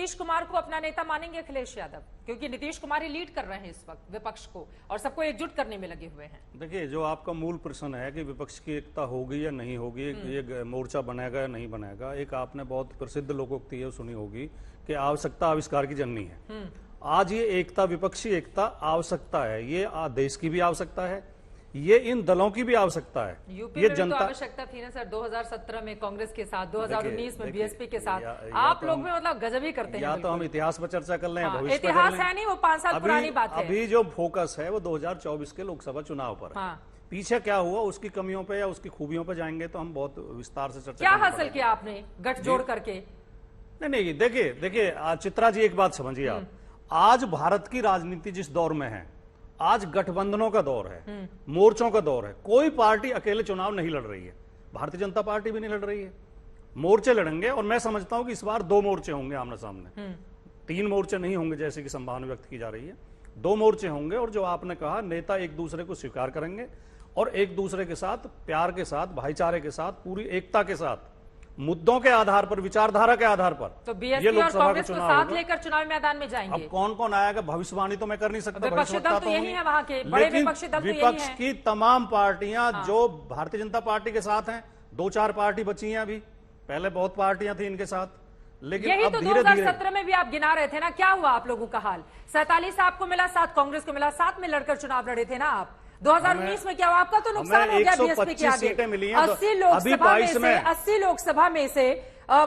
नीतीश कुमार को अपना नेता मानेंगे अखिलेश यादव? क्योंकि नीतीश कुमार ही लीड कर रहे हैं इस वक्त विपक्ष को और सबको एकजुट करने में लगे हुए हैं। देखिए, जो आपका मूल प्रश्न है कि विपक्ष की एकता होगी या नहीं होगी, ये मोर्चा बनेगा या नहीं बनेगा, एक आपने बहुत प्रसिद्ध लोकोक्ति है सुनी होगी कि आवश्यकता आविष्कार की जननी है। आज ये एकता, विपक्षी एकता आवश्यकता है, ये देश की भी आवश्यकता है, ये इन दलों की भी आवश्यकता है। यूपी ये में जनता तो आवश्यकता थी ना सर, 2017 में कांग्रेस के साथ, 2019 में बीएसपी के साथ। आप लोग में मतलब गजब ही करते हैं। या तो हम इतिहास पर चर्चा कर लें, भविष्य पर इतिहास कर लें। है नहीं, वो 5 साल पुरानी बात है। अभी जो फोकस है वो 2024 के लोकसभा चुनाव पर है। पीछे क्या हुआ उसकी कमियों पे या उसकी खूबियों पे जाएंगे तो हम बहुत विस्तार से चर्चा क्या हासिल किया आपने गठजोड़ करके? नहीं, देखिए चित्रा जी, एक बात समझिए आप, आज भारत की राजनीति जिस दौर में है, आज गठबंधनों का दौर है, मोर्चों का दौर है। कोई पार्टी अकेले चुनाव नहीं लड़ रही है, भारतीय जनता पार्टी भी नहीं लड़ रही है। मोर्चे लड़ेंगे और मैं समझता हूं कि इस बार 2 मोर्चे होंगे आमने सामने, 3 मोर्चे नहीं होंगे जैसे कि संभावना व्यक्त की जा रही है। 2 मोर्चे होंगे और जो आपने कहा, नेता एक दूसरे को स्वीकार करेंगे और एक दूसरे के साथ प्यार के साथ, भाईचारे के साथ, पूरी एकता के साथ, मुद्दों के आधार पर, विचारधारा के आधार पर तो बीएसपी और कांग्रेस को साथ लेकर चुनाव मैदान में जाएंगे। अब कौन कौन आएगा भविष्यवाणी तो मैं कर नहीं सकता, विपक्षी दल तो यही है वहां के, बड़े विपक्षी दल तो यही विपक्ष है। की तमाम पार्टियां जो भारतीय जनता पार्टी के साथ हैं, 2-4 पार्टी बची हैं अभी, पहले बहुत पार्टियां थी इनके साथ, लेकिन यही अब तो धीरे 2017 में भी आप गिना रहे थे ना, क्या हुआ आप लोगों का हाल? 47 आपको मिला, 7 कांग्रेस को मिला, 7 में लड़कर चुनाव लड़े थे ना आप। 2019 में क्या हुआ? आपका तो नुकसान हो गया बीएसपी के आगे। 80 लोकसभा में से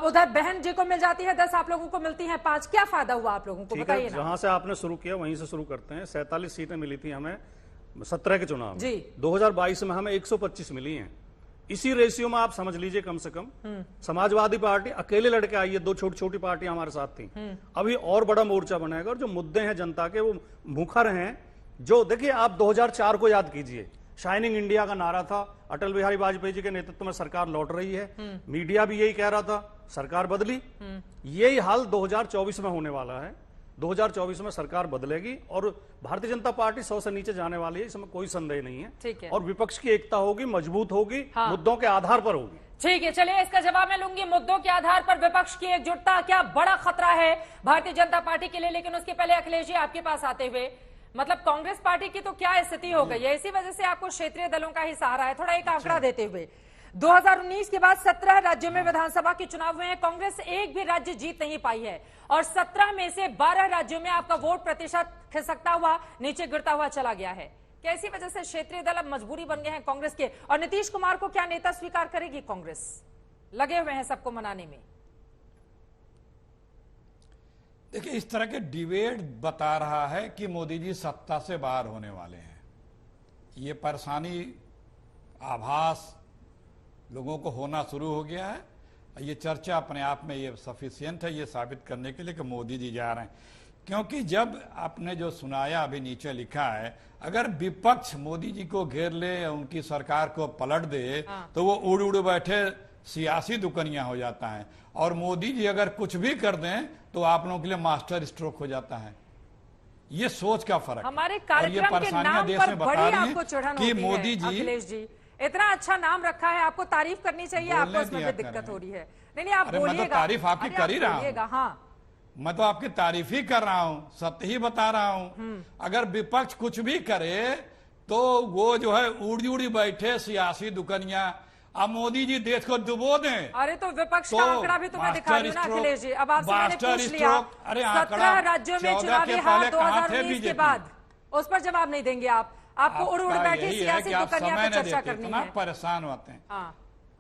उधर बहन जी को मिल जाती है 10, आप लोगों को मिलती है 5। क्या फायदा हुआ आप लोगों को, बताइए ना। जहां से आपने शुरू किया वहीं से शुरू करते हैं। 47 सीटें मिली थी हमें 17 के चुनाव जी। 2022 में हमें 125 मिली हैं। इसी रेशियो में आप समझ लीजिए, कम से कम समाजवादी पार्टी अकेले लड़के आई है, 2 छोटी छोटी पार्टियां हमारे साथ थी। अभी और बड़ा मोर्चा बनेगा और जो मुद्दे हैं जनता के, वो मुखर हैं। जो देखिए, आप 2004 को याद कीजिए, शाइनिंग इंडिया का नारा था, अटल बिहारी वाजपेयी जी के नेतृत्व में सरकार लौट रही है, मीडिया भी यही कह रहा था, सरकार बदली। यही हाल 2024 में होने वाला है। 2024 में सरकार बदलेगी और भारतीय जनता पार्टी 100 से नीचे जाने वाली है, इसमें कोई संदेह नहीं है। ठीक है। और विपक्ष की एकता होगी, मजबूत होगी, मुद्दों के आधार पर होगी। ठीक है, चलिए इसका जवाब मैं लूंगी। मुद्दों के आधार पर विपक्ष की एकजुटता क्या बड़ा खतरा है भारतीय जनता पार्टी के लिए? लेकिन उसके पहले अखिलेश जी आपके पास आते हुए, मतलब कांग्रेस पार्टी की तो क्या स्थिति हो गई है? इसी वजह से आपको क्षेत्रीय दलों का ही सहारा है। थोड़ा एक आंकड़ा देते हुए, 2019 के बाद 17 राज्यों में विधानसभा के चुनाव हुए हैं, कांग्रेस एक भी राज्य जीत नहीं पाई है और 17 में से 12 राज्यों में आपका वोट प्रतिशत खिसकता हुआ, नीचे गिरता हुआ चला गया है। कैसी वजह से क्षेत्रीय दल अब मजबूरी बन गए हैं कांग्रेस के? और नीतीश कुमार को क्या नेता स्वीकार करेगी कांग्रेस? लगे हुए हैं सबको मनाने में। देखिए, इस तरह के डिबेट बता रहा है कि मोदी जी सत्ता से बाहर होने वाले हैं। ये परेशानी, आभास लोगों को होना शुरू हो गया है। ये चर्चा अपने आप में ये सफिशिएंट है ये साबित करने के लिए कि मोदी जी जा रहे हैं। क्योंकि जब आपने जो सुनाया, अभी नीचे लिखा है, अगर विपक्ष मोदी जी को घेर ले, उनकी सरकार को पलट दे, तो वो उड़ उड़ बैठे सियासी दुकनिया हो जाता है। और मोदी जी अगर कुछ भी कर दें तो आप लोगों के लिए मास्टर स्ट्रोक हो जाता है। ये सोच का फर्क। हमारे कार्यक्रम के नाम पर बड़ी आपको चढ़न होती है मोदी जी, अखिलेश जी, इतना अच्छा नाम रखा है, आपको तारीफ करनी चाहिए, आपको उसमें भी दिक्कत हो रही है। नहीं, आप बोलिएगा। मैं तो तारीफ आपकी कर ही रहा हूं। हाँ, मैं तो आपकी तारीफ ही कर रहा हूं, सत्य ही बता रहा हूं। अगर विपक्ष कुछ भी करे तो वो जो है उड़ी उड़ी बैठे सियासी दुकनिया, अब मोदी जी देश को डुबो दें। अरे तो विपक्ष का आंकड़ा भी तुम्हें दिखा रही हूं ना अखिलेश जी। अब आपसे मैंने पूछ लिया, 17 राज्यों में चुनावी हार 2019 के बाद, उस पर जवाब नहीं देंगे आप? आपको उड़ उड़ बैठे सियासी दुकनिया पर चर्चा करनी है। परेशान होते हैं।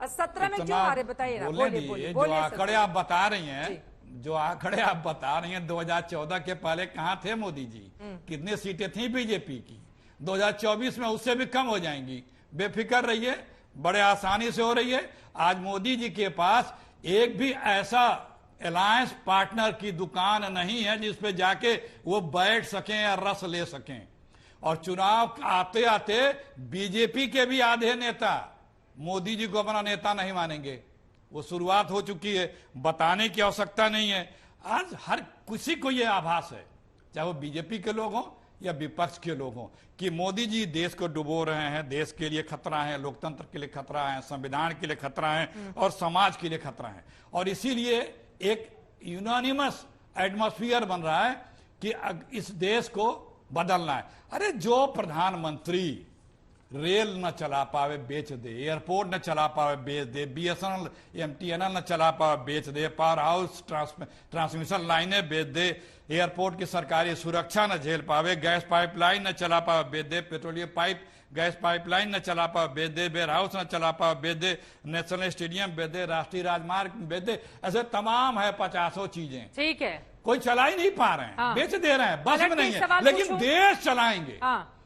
17 में क्यों हारे, बताइए ना। बोलिए, जो आंकड़े आप बता रही हैं, जो आंकड़े आप बता रही हैं, 2014 के पहले कहां थे मोदी जी? कितनी सीटें थी बीजेपी की? 2024 में उससे भी कम हो जाएंगी, बेफिक्र रहिए, बड़े आसानी से हो रही है। आज मोदी जी के पास एक भी ऐसा अलायंस पार्टनर की दुकान नहीं है जिसपे जाके वो बैठ सकें या रस ले सकें। और चुनाव आते आते बीजेपी के भी आधे नेता मोदी जी को अपना नेता नहीं मानेंगे। वो शुरुआत हो चुकी है, बताने की आवश्यकता नहीं है। आज हर किसी को यह आभास है, चाहे वो बीजेपी के लोग हों या विपक्ष के लोग हों, कि मोदी जी देश को डुबो रहे हैं। देश के लिए खतरा है, लोकतंत्र के लिए खतरा है, संविधान के लिए खतरा है और समाज के लिए खतरा है। और इसीलिए एक यूनानिमस एटमॉस्फेयर बन रहा है कि इस देश को बदलना है। अरे जो प्रधानमंत्री रेल न चला पावे बेच दे, एयरपोर्ट न चला पावे बेच दे, BSNL MTNL न चला पावे बेच दे, पावर हाउस ट्रांसमिशन लाइनें बेच दे, एयरपोर्ट की सरकारी सुरक्षा न झेल पावे, गैस पाइपलाइन न चला पावे बेच दे, पेट्रोलियम पाइप गैस पाइपलाइन न चला पावे बेच दे, वेयर हाउस न चला पावे बेच दे, नेशनल स्टेडियम बेच दे, राष्ट्रीय राजमार्ग बेच दे, ऐसे तमाम है 50 चीजें। ठीक है, कोई चला ही नहीं पा रहे हैं, हाँ। बेच दे रहे हैं, बस में पलट के नहीं एक है, सवाल लेकिन पूछूं? देश चलाएंगे। हाँ,